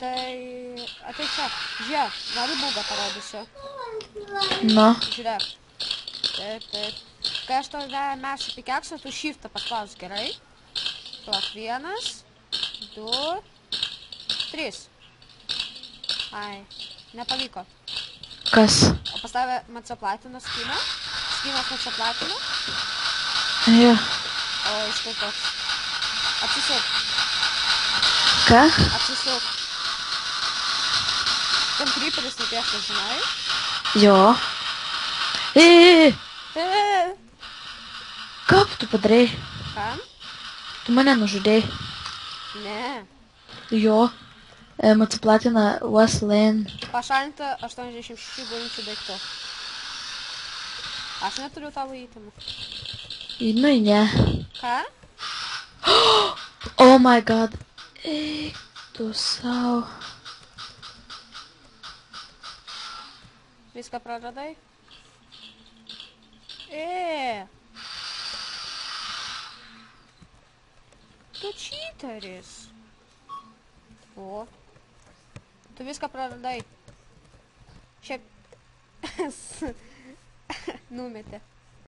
Tai... Ateik čia. Žiūrėk, nori būgą parodysiu. Nu. Žiūrėk. Taip. Kai aš tau mešiu pikeksą, tu shiftą paspaus, gerai? Plak, 1, 2, 3. Ai, nepavyko. Kas? O pas tave Matsaplatino skiną? Skinas Matsaplatino? Jo. O iš tai toks. Atsisuk. Ką? Atsisuk. Ten kryperis nupieštas, žinai? Jo. Kaip tu padarai? Ką? Tu mane nužudėjai. Ne. Jo. Atsiplatina Wesleyan. Pašalinta 86 gulinčių daiktų. Aš neturiu tavo įtimų. Nu, ne. Ką? Oh my god. Eik tu savo. Viską praradai? Tu čyteris. O. Tu viską praradai. Šiaip... Numetė.